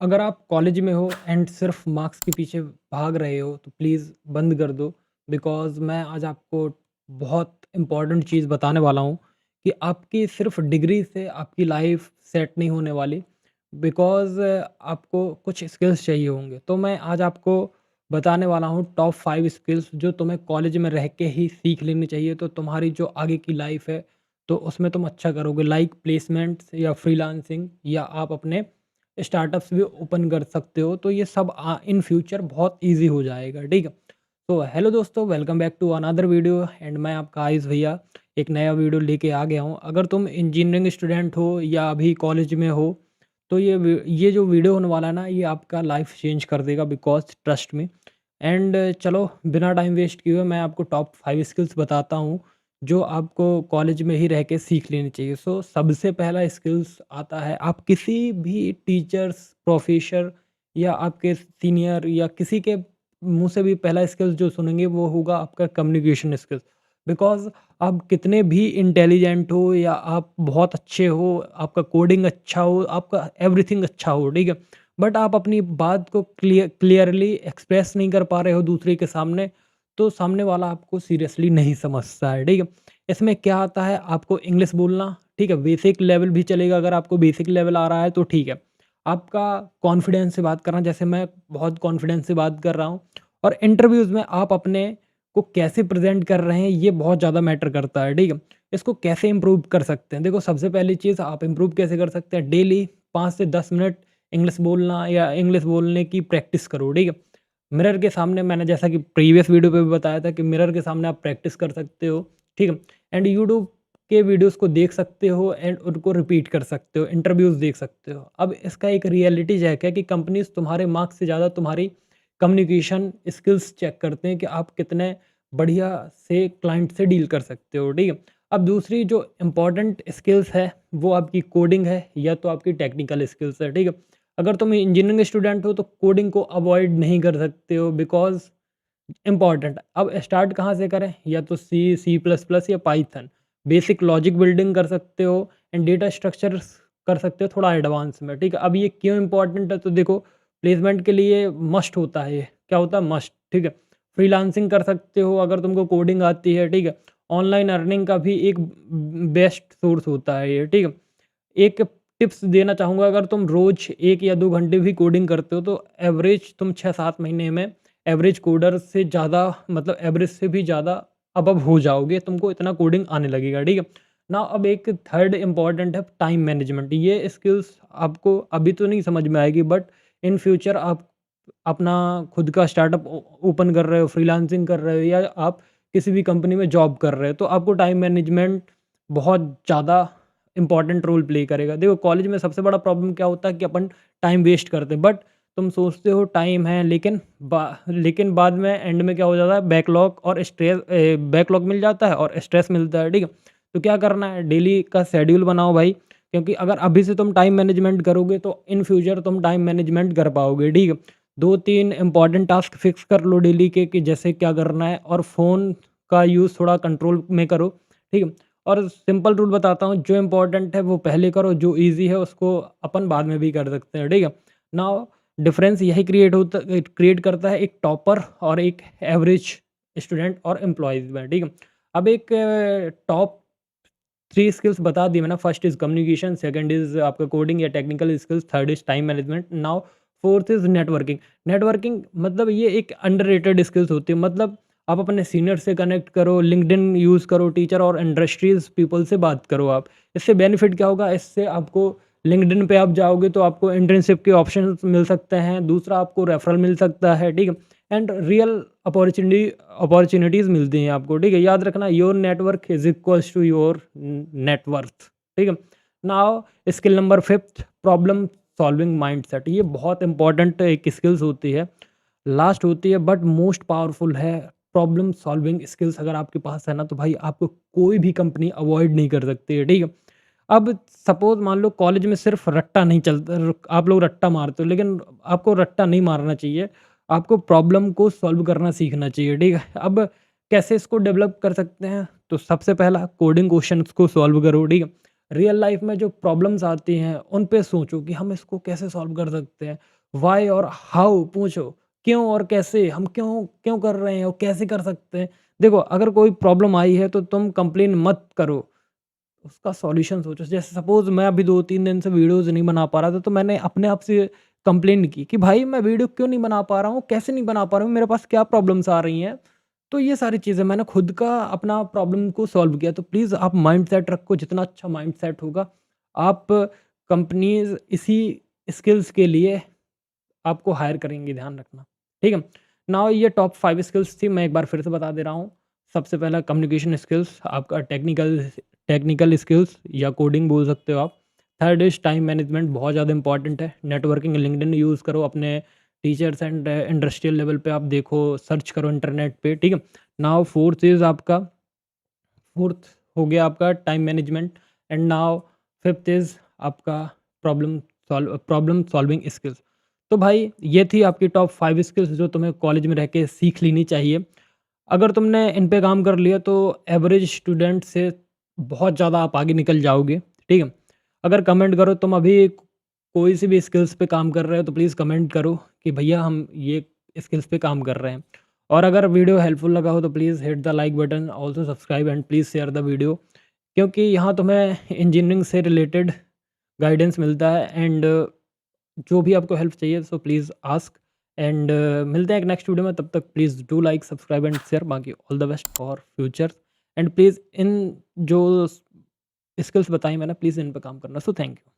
अगर आप कॉलेज में हो एंड सिर्फ मार्क्स के पीछे भाग रहे हो तो प्लीज़ बंद कर दो। बिकॉज़ मैं आज आपको बहुत इम्पोर्टेंट चीज़ बताने वाला हूँ कि आपकी सिर्फ डिग्री से आपकी लाइफ सेट नहीं होने वाली। बिकॉज़ आपको कुछ स्किल्स चाहिए होंगे। तो मैं आज आपको बताने वाला हूँ टॉप 5 स्किल्स जो तुम्हें कॉलेज में रह के ही सीख लेनी चाहिए, तो तुम्हारी जो आगे की लाइफ है तो उसमें तुम अच्छा करोगे, लाइक प्लेसमेंट्स या फ्रीलांसिंग, या आप अपने स्टार्टअप्स भी ओपन कर सकते हो। तो ये सब इन फ्यूचर बहुत ईज़ी हो जाएगा, ठीक है? तो हेलो दोस्तों, welcome back to another video and मैं आपका आयुष भैया एक नया वीडियो लेके आ गया हूँ। अगर तुम इंजीनियरिंग स्टूडेंट हो या अभी कॉलेज में हो तो ये जो वीडियो होने वाला है ना, ये आपका लाइफ चेंज कर देगा, बिकॉज़ ट्रस्ट मी। एंड चलो बिना टाइम वेस्ट किए हुए मैं आपको टॉप 5 स्किल्स बताता हूँ जो आपको कॉलेज में ही रह के सीख लेनी चाहिए। सो सबसे पहला स्किल्स आता है, आप किसी भी टीचर्स, प्रोफेसर या आपके सीनियर या किसी के मुँह से भी पहला स्किल्स जो सुनेंगे वो होगा आपका कम्युनिकेशन स्किल्स। बिकॉज़ आप कितने भी इंटेलिजेंट हो या आप बहुत अच्छे हो, आपका कोडिंग अच्छा हो, आपका एवरीथिंग अच्छा हो, ठीक है? बट आप अपनी बात को क्लियरली एक्सप्रेस नहीं कर पा रहे हो दूसरे के सामने, तो सामने वाला आपको सीरियसली नहीं समझता है, ठीक है? इसमें क्या आता है, आपको इंग्लिश बोलना, ठीक है? बेसिक लेवल भी चलेगा, अगर आपको बेसिक लेवल आ रहा है तो ठीक है। आपका कॉन्फिडेंस से बात करना, जैसे मैं बहुत कॉन्फिडेंस से बात कर रहा हूँ, और इंटरव्यूज़ में आप अपने को कैसे प्रेज़ेंट कर रहे हैं, ये बहुत ज़्यादा मैटर करता है, ठीक है? इसको कैसे इम्प्रूव कर सकते हैं? देखो, सबसे पहली चीज़ आप इम्प्रूव कैसे कर सकते हैं, डेली 5 से 10 मिनट इंग्लिश बोलना या इंग्लिश बोलने की प्रैक्टिस करो, ठीक है? मिरर के सामने, मैंने जैसा कि प्रीवियस वीडियो पे भी बताया था कि मिरर के सामने आप प्रैक्टिस कर सकते हो, ठीक है? एंड यूट्यूब के वीडियोज़ को देख सकते हो एंड उनको रिपीट कर सकते हो, इंटरव्यूज़ देख सकते हो। अब इसका एक रियलिटी चेक है कि कंपनीज़ तुम्हारे मार्क्स से ज़्यादा तुम्हारी कम्युनिकेशन स्किल्स चेक करते हैं कि आप कितने बढ़िया से क्लाइंट से डील कर सकते हो, ठीक है? अब दूसरी जो इम्पोर्टेंट स्किल्स है, वो आपकी कोडिंग है या तो आपकी टेक्निकल स्किल्स है, ठीक है? अगर तुम इंजीनियरिंग स्टूडेंट हो तो कोडिंग को अवॉइड नहीं कर सकते हो, बिकॉज़ इम्पोर्टेंट। अब स्टार्ट कहाँ से करें? या तो सी, सी प्लस प्लस या पाइथन। बेसिक लॉजिक बिल्डिंग कर सकते हो एंड डेटा स्ट्रक्चर्स कर सकते हो थोड़ा एडवांस में, ठीक है? अब ये क्यों इम्पोर्टेंट है? तो देखो, प्लेसमेंट के लिए मस्ट होता है ये। क्या होता है? मस्ट, ठीक है? फ्रीलांसिंग कर सकते हो अगर तुमको कोडिंग आती है, ठीक है? ऑनलाइन अर्निंग का भी एक बेस्ट सोर्स होता है ये, ठीक है? एक टिप्स देना चाहूँगा, अगर तुम रोज़ 1 या 2 घंटे भी कोडिंग करते हो तो एवरेज तुम 6-7 महीने में एवरेज कोडर से ज़्यादा, मतलब एवरेज से भी ज़्यादा अबव हो जाओगे, तुमको इतना कोडिंग आने लगेगा, ठीक है? ना अब एक थर्ड इम्पोर्टेंट है टाइम मैनेजमेंट। ये स्किल्स आपको अभी तो नहीं समझ में आएगी, बट इन फ्यूचर आप अपना खुद का स्टार्टअप ओपन कर रहे हो, फ्रीलांसिंग कर रहे हो या आप किसी भी कंपनी में जॉब कर रहे हो, तो आपको टाइम मैनेजमेंट बहुत ज़्यादा इम्पोर्टेंट रोल प्ले करेगा। देखो, कॉलेज में सबसे बड़ा प्रॉब्लम क्या होता है कि अपन टाइम वेस्ट करते हैं, बट तुम सोचते हो टाइम है, लेकिन बाद में एंड में क्या हो जाता है, बैकलॉग और स्ट्रेस, बैकलॉग मिल जाता है और स्ट्रेस मिलता है, ठीक है? तो क्या करना है, डेली का शेड्यूल बनाओ भाई, क्योंकि अगर अभी से तुम टाइम मैनेजमेंट करोगे तो इन फ्यूचर तुम टाइम मैनेजमेंट कर पाओगे, ठीक है? 2-3 इम्पॉर्टेंट टास्क फिक्स कर लो डेली के, कि जैसे क्या करना है, और फ़ोन का यूज़ थोड़ा कंट्रोल में करो, ठीक है? और सिंपल रूल बताता हूँ, जो इम्पोर्टेंट है वो पहले करो, जो ईज़ी है उसको अपन बाद में भी कर सकते हैं, ठीक है? नाउ डिफरेंस यही क्रिएट करता है एक टॉपर और एक एवरेज स्टूडेंट और एम्प्लॉइज़ में, ठीक है? अब एक टॉप 3 स्किल्स बता दी मैंने। First is communication, second is आपका कोडिंग या technical skills, third is time management. Now fourth is networking. Networking मतलब ये एक अंडररेटेड स्किल्स होती है। मतलब आप अपने सीनियर से कनेक्ट करो, लिंक्डइन यूज़ करो, टीचर और इंडस्ट्रीज़ पीपल से बात करो आप। इससे बेनिफिट क्या होगा? इससे आपको लिंक्डइन पे आप जाओगे तो आपको इंटर्नशिप के ऑप्शंस मिल सकते हैं। दूसरा, आपको रेफरल मिल सकता है, ठीक है? एंड रियल अपॉर्च्युनिटीज़ मिलती हैं आपको, ठीक है? याद रखना, your network is equals to your net worth, ठीक है? Now skill number 5, problem solving mindset. ये बहुत इंपॉर्टेंट एक स्किल्स होती है, लास्ट होती है, बट मोस्ट पावरफुल है। प्रॉब्लम सॉल्विंग स्किल्स अगर आपके पास है ना, तो भाई आपको कोई भी कंपनी अवॉइड नहीं कर सकती है, ठीक है? अब सपोज़ मान लो कॉलेज में सिर्फ रट्टा नहीं चलता, आप लोग रट्टा मारते हो, लेकिन आपको रट्टा नहीं मारना चाहिए। आपको प्रॉब्लम को सॉल्व करना सीखना चाहिए, ठीक है? अब कैसे इसको डेवलप कर सकते हैं? तो सबसे पहला, कोडिंग क्वेश्चंस को सॉल्व करो, ठीक है? रियल लाइफ में जो प्रॉब्लम्स आती हैं उन पे सोचो कि हम इसको कैसे सॉल्व कर सकते हैं। व्हाई और हाउ पूछो, क्यों और कैसे, हम क्यों क्यों कर रहे हैं और कैसे कर सकते हैं। देखो, अगर कोई प्रॉब्लम आई है तो तुम कंप्लेन मत करो, उसका सॉल्यूशन सोचो। जैसे सपोज़ मैं अभी 2-3 दिन से वीडियोज़ नहीं बना पा रहा था, तो मैंने अपने आप से कंप्लेन की कि भाई मैं वीडियो क्यों नहीं बना पा रहा हूँ, कैसे नहीं बना पा रहा हूँ, मेरे पास क्या प्रॉब्लम्स आ रही हैं। तो ये सारी चीज़ें मैंने खुद का अपना प्रॉब्लम को सॉल्व किया। तो प्लीज़ आप माइंडसेट रखो, जितना अच्छा माइंडसेट होगा, आप कंपनीज़ इसी स्किल्स के लिए आपको हायर करेंगे, ध्यान रखना। ठीक है? नाउ ये टॉप 5 स्किल्स थी, मैं एक बार फिर से बता दे रहा हूँ। सबसे पहला कम्युनिकेशन स्किल्स, आपका टेक्निकल टेक्निकल स्किल्स या कोडिंग बोल सकते हो आप। थर्ड इज़ टाइम मैनेजमेंट, बहुत ज़्यादा इंपॉर्टेंट है। नेटवर्किंग, लिंक्डइन यूज़ करो अपने टीचर्स एंड इंडस्ट्रियल लेवल पे आप देखो, सर्च करो इंटरनेट पे, ठीक है? नाउ फोर्थ हो गया आपका time management and now fifth is आपका प्रॉब्लम सॉल्विंग स्किल्स। तो भाई ये थी आपकी टॉप 5 स्किल्स जो तुम्हें कॉलेज में रह के सीख लेनी चाहिए। अगर तुमने इन पे काम कर लिया तो एवरेज स्टूडेंट से बहुत ज़्यादा आप आगे निकल जाओगे, ठीक है? अगर कमेंट करो तुम अभी कोई सी भी स्किल्स पे काम कर रहे हो तो प्लीज़ कमेंट करो कि भैया हम ये स्किल्स पे काम कर रहे हैं। और अगर वीडियो हेल्पफुल लगा हो तो please hit the like button, also subscribe and please share the video, क्योंकि यहाँ तुम्हें इंजीनियरिंग से रिलेटेड गाइडेंस मिलता है एंड जो भी आपको हेल्प चाहिए सो प्लीज़ आस्क एंड मिलते हैं एक नेक्स्ट वीडियो में। तब तक please do like, subscribe and share. बाकी all the best for future and please इन जो स्किल्स बताई मैंने, प्लीज़ इन पे काम करना। So thank you.